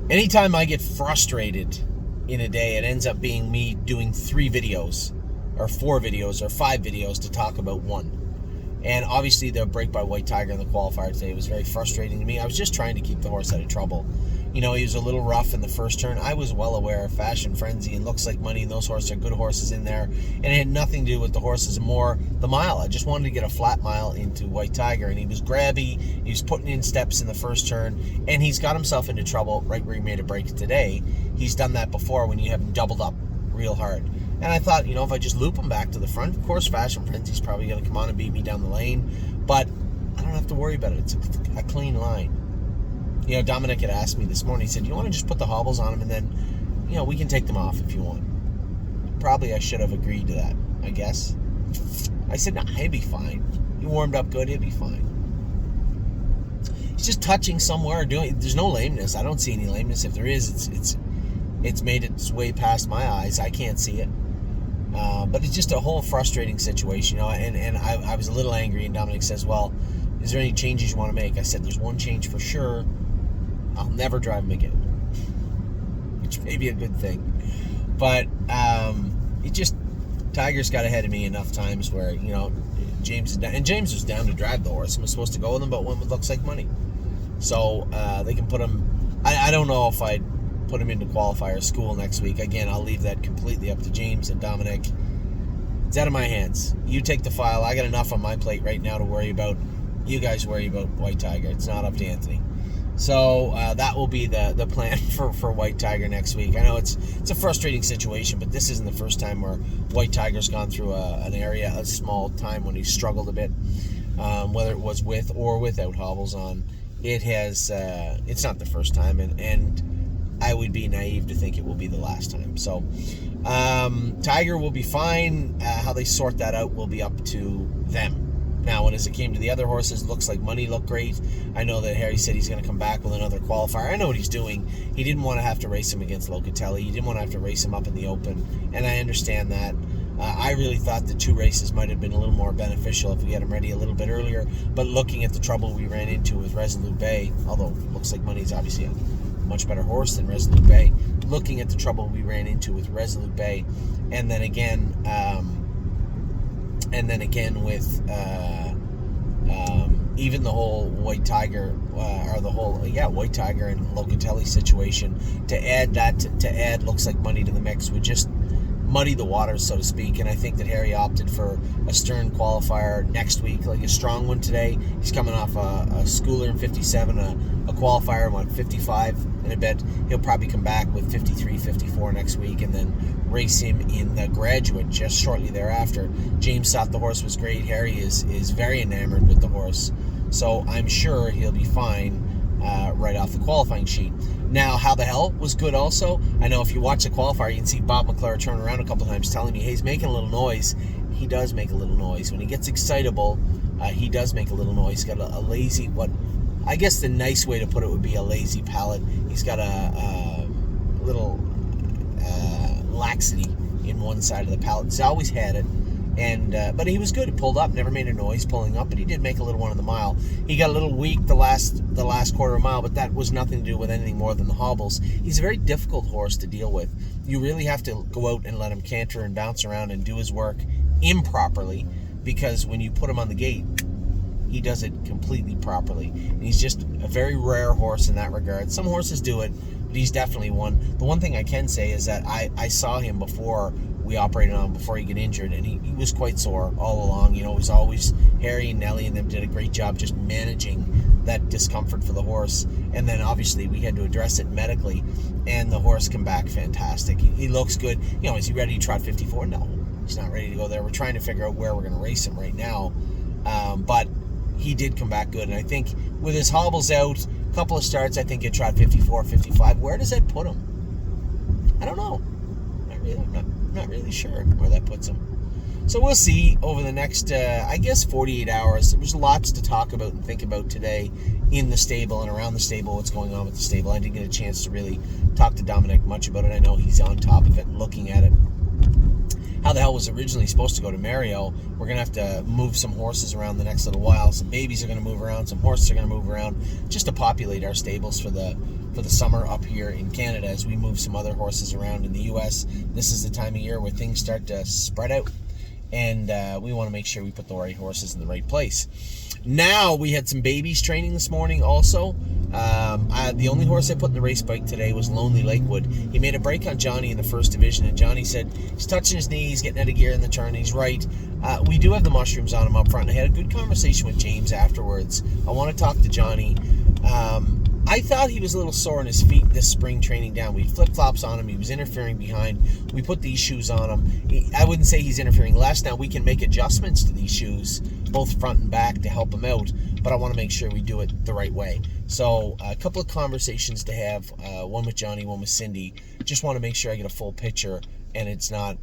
Anytime I get frustrated in a day, it ends up being me doing 3 videos or 4 videos or 5 videos to talk about one. And obviously the break by White Tiger in the qualifier today was very frustrating to me. I was just trying to keep the horse out of trouble. You know, he was a little rough in the first turn. I was well aware of Fashion Frenzy and Looks Like Money, and those horses are good horses in there. And it had nothing to do with the horses, more the mile. I just wanted to get a flat mile into White Tiger, and he was grabby. He was putting in steps in the first turn, and he's got himself into trouble right where he made a break today. He's done that before when you have him doubled up real hard. And I thought, if I just loop him back to the front, of course, Fashion Frenzy's probably going to come on and beat me down the lane, but I don't have to worry about it. It's a clean line. Dominic had asked me this morning, he said, you want to just put the hobbles on him and then, we can take them off if you want. Probably I should have agreed to that, I guess. I said, nah, he'll be fine. He warmed up good, he'll be fine. He's just touching somewhere, there's no lameness. I don't see any lameness. If there is, it's made its way past my eyes. I can't see it. But it's just a whole frustrating situation, and I was a little angry, and Dominic says, well, is there any changes you want to make? I said, there's one change for sure. I'll never drive him again, which may be a good thing. But Tiger's got ahead of me enough times where, James is down, and James was down to drive the horse and was supposed to go with him, but went with Looks Like Money. So they can put him, I don't know if I'd put him into qualifier school next week. Again, I'll leave that completely up to James and Dominic. It's out of my hands. You take the file. I got enough on my plate right now to worry about. You guys worry about White Tiger. It's not up to Anthony. So that will be the plan for White Tiger next week. I know it's a frustrating situation, but this isn't the first time where White Tiger's gone through a small time when he struggled a bit, whether it was with or without hobbles on. It has. It's not the first time, and I would be naive to think it will be the last time. So Tiger will be fine. How they sort that out will be up to them. Now, as it came to the other horses, Looks Like Money looked great. I know that Harry said he's going to come back with another qualifier. I know what he's doing. He didn't want to have to race him against Locatelli. He didn't want to have to race him up in the open, and I understand that. I really thought the 2 races might have been a little more beneficial if we had him ready a little bit earlier, but looking at the trouble we ran into with Resolute Bay, although Looks Like Money is obviously a much better horse than Resolute Bay, looking at the trouble we ran into with Resolute Bay, and then again with even the whole White Tiger White Tiger and Locatelli situation, to add Looks Like Money to the mix would just muddy the waters, so to speak. And I think that Harry opted for a Stern qualifier next week, like a strong one today. He's coming off a schooler in 57, a qualifier on 55, and I bet he'll probably come back with 53, 54 next week, and then race him in the Graduate just shortly thereafter. James thought the horse was great. Harry is very enamored with the horse, so I'm sure he'll be fine right off the qualifying sheet. Now, How the Hell was good also. I know if you watch the qualifier, you can see Bob McClure turn around a couple times telling me, hey, he's making a little noise. He does make a little noise. When he gets excitable, he does make a little noise. He's got a lazy, what I guess the nice way to put it would be a lazy palate. He's got a little laxity in one side of the palate. He's always had it. But he was good. He pulled up, never made a noise pulling up, but he did make a little one on the mile. He got a little weak the last quarter of a mile, but that was nothing to do with anything more than the hobbles. He's a very difficult horse to deal with. You really have to go out and let him canter and bounce around and do his work improperly, because when you put him on the gate, he does it completely properly. And he's just a very rare horse in that regard. Some horses do it, but he's definitely one. The one thing I can say is that I saw him before we operated on him, before he got injured, and he was quite sore all along. It was always Harry and Nelly and them did a great job just managing that discomfort for the horse. And then obviously we had to address it medically, and the horse came back fantastic. He looks good. Is he ready to trot 54? No, he's not ready to go there. We're trying to figure out where we're going to race him right now. But he did come back good, and I think with his hobbles out, a couple of starts, I think he'd trot 54, 55. Where does that put him? I don't know. I'm not really sure where that puts him. So we'll see over the next, 48 hours. There's lots to talk about and think about today in the stable and around the stable, what's going on with the stable. I didn't get a chance to really talk to Dominic much about it. I know he's on top of it, looking at it. How the Hell was originally supposed to go to Mario. We're going to have to move some horses around the next little while. Some babies are going to move around. Some horses are going to move around just to populate our stables for the for the summer up here in Canada as we move some other horses around in the U.S. This is the time of year where things start to spread out, and we want to make sure we put the right horses in the right place. Now, we had some babies training this morning also. The only horse I put in the race bike today was Lonely Lakewood. He made a break on Johnny in the first division, and Johnny said he's touching his knees, getting out of gear in the turn. He's right. We do have the mushrooms on him up front. I had a good conversation with James afterwards. I want to talk to Johnny. I thought he was a little sore on his feet this spring training down. We had flip-flops on him. He was interfering behind. We put these shoes on him. I wouldn't say he's interfering less. Now, we can make adjustments to these shoes, both front and back, to help him out, but I want to make sure we do it the right way. So a couple of conversations to have, one with Johnny, one with Cindy. Just want to make sure I get a full picture and it's not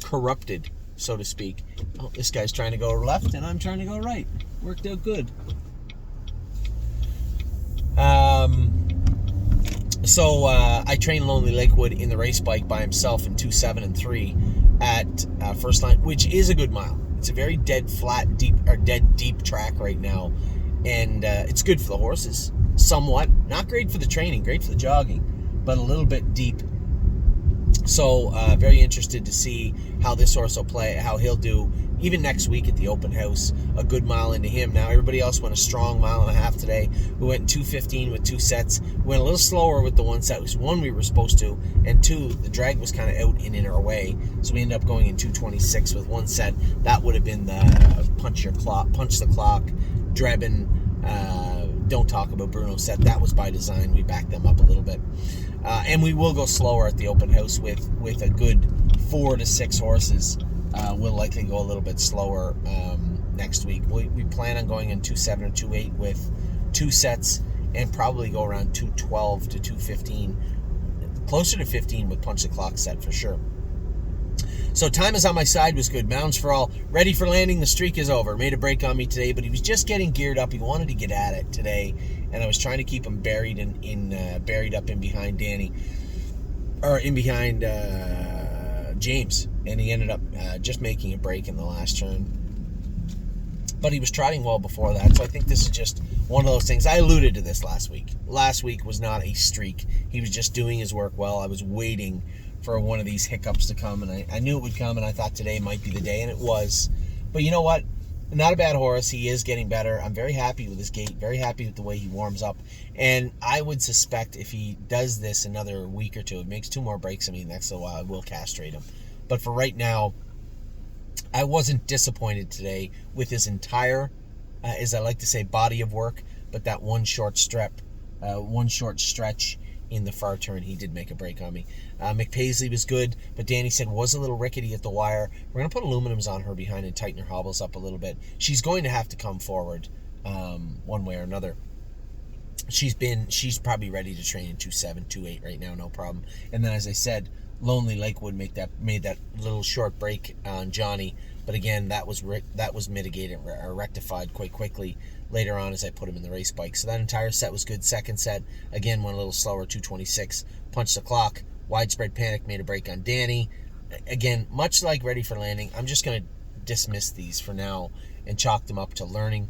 corrupted, so to speak. Oh, this guy's trying to go left and I'm trying to go right. Worked out good. So I trained Lonely Lakewood in the race bike by himself in 2.7 and 3 at First Line, which is a good mile. It's a very dead deep track right now, and it's good for the horses. Somewhat, not great for the training, great for the jogging, but a little bit deep. So very interested to see how this horse will play, how he'll do even next week at the open house. A good mile into him. Now everybody else went a strong mile and a half today. We went in 2:15 with 2 sets. We went a little slower with the 1 set. It was 1 we were supposed to, and 2 the drag was kind of out and in our way, so we ended up going in 2:26 with 1 set. That would have been the punch the clock Drebin Don't Talk About Bruno set. That was by design. We backed them up a little bit. And we will go slower at the open house with a good 4 to 6 horses. We'll likely go a little bit slower next week. We plan on going in 2.7 or 2.8 with 2 sets, and probably go around 2.12 to 2.15, closer to 15 with punch the clock set for sure. So time is on my side was good. Mounds for all, ready for landing. The streak is over. Made a break on me today, but he was just getting geared up. He wanted to get at it today, and I was trying to keep him buried buried up in behind Danny, or in behind James, and he ended up just making a break in the last turn. But he was trotting well before that, so I think this is just one of those things. I alluded to this last week. Last week was not a streak. He was just doing his work well. I was waiting for one of these hiccups to come, and I knew it would come, and I thought today might be the day, and it was. But you know what? Not a bad horse. He is getting better. I'm very happy with his gait, very happy with the way he warms up, and I would suspect if he does this another week or 2, it makes 2 more breaks in me next little while, I will castrate him. But for right now, I wasn't disappointed today with his entire, as I like to say, body of work, but that one short stretch in the far turn, he did make a break on me. McPaisley was good, but Danny said was a little rickety at the wire. We're going to put aluminums on her behind and tighten her hobbles up a little bit. She's going to have to come forward one way or another. She's probably ready to train in 2.7, 2.8 right now, no problem. And then, as I said, Lonely Lakewood made that little short break on Johnny, but again, that was mitigated or rectified quite quickly later on as I put him in the race bike. So that entire set was good. Second set, again, went a little slower, 2.26, punched the clock. Widespread Panic made a break on Danny. Again, much like Ready for Landing, I'm just going to dismiss these for now and chalk them up to learning.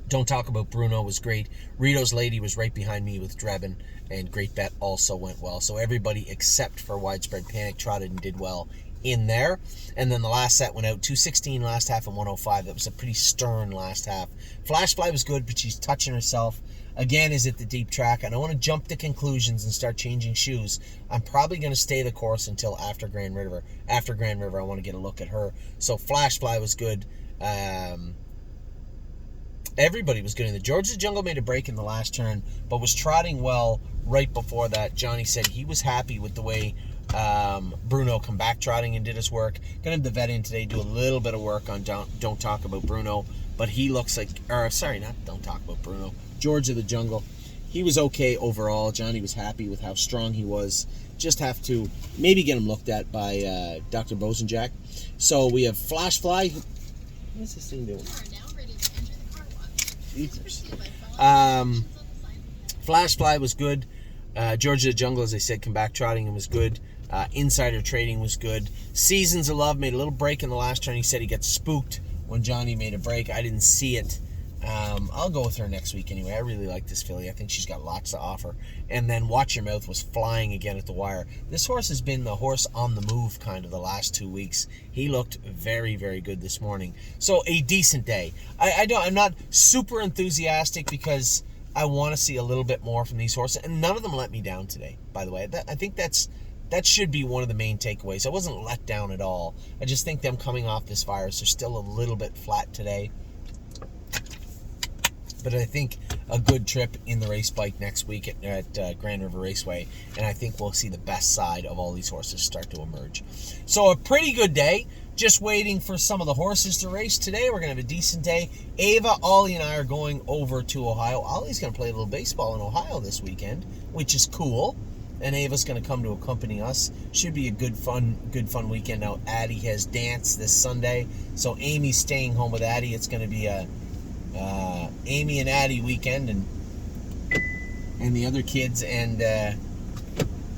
Don't Talk About Bruno was great. Rito's Lady was right behind me with Drebin, and Great Bet also went well. So everybody except for Widespread Panic trotted and did well in there. And then the last set went out 2.16 last half and 1.05. That was a pretty stern last half. Flashfly was good, but she's touching herself. Again, is it the deep track? I don't want to jump to conclusions and start changing shoes. I'm probably going to stay the course until after Grand River. After Grand River, I want to get a look at her. So Flashfly was good. Everybody was good in the George of the Jungle made a break in the last turn, but was trotting well right before that. Johnny said he was happy with the way Bruno come back trotting and did his work. Gonna have the vet in today, do a little bit of work on Don't Talk About Bruno, but he looks like, Don't Talk About Bruno, George of the Jungle. He was okay overall. Johnny was happy with how strong he was. Just have to maybe get him looked at by Dr. Bosenjack. So we have Flashfly. What is this thing doing? Flashfly was good. George of the Jungle, as I said, come back trotting and was good. Insider Trading was good. Seasons of Love made a little break in the last turn. He said he got spooked when Johnny made a break. I didn't see it. I'll go with her next week anyway. I really like this filly. I think she's got lots to offer. And then Watch Your Mouth was flying again at the wire. This horse has been the horse on the move kind of the last 2 weeks. He looked very, very good this morning. So a decent day. I'm not super enthusiastic because I want to see a little bit more from these horses. And none of them let me down today, by the way. I think that should be one of the main takeaways. I wasn't let down at all. I just think them coming off this virus are still a little bit flat today. But I think a good trip in the race bike next week at Grand River Raceway, and I think we'll see the best side of all these horses start to emerge. So a pretty good day. Just waiting for some of the horses to race today. We're going to have a decent day. Ava, Ollie, and I are going over to Ohio. Ollie's going to play a little baseball in Ohio this weekend, which is cool. And Ava's going to come to accompany us. Should be a good fun weekend. Now, Addie has dance this Sunday, so Amy's staying home with Addie. It's going to be a Amy and Addie weekend, and the other kids and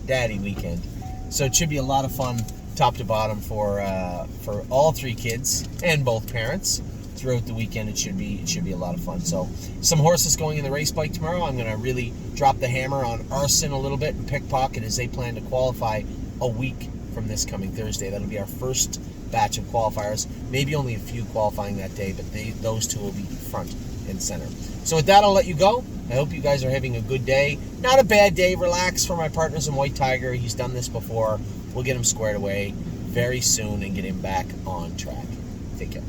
Daddy weekend. So it should be a lot of fun, top to bottom, for all three kids and both parents throughout the weekend. It should be a lot of fun. So some horses going in the race bike tomorrow. I'm going to really drop the hammer on Arson a little bit and Pickpocket as they plan to qualify a week from this coming Thursday. That'll be our first batch of qualifiers. Maybe only a few qualifying that day, but those two will be front and center. So with that, I'll let you go. I hope you guys are having a good day. Not a bad day. Relax for my partners in White Tiger. He's done this before. We'll get him squared away very soon and get him back on track. Take care.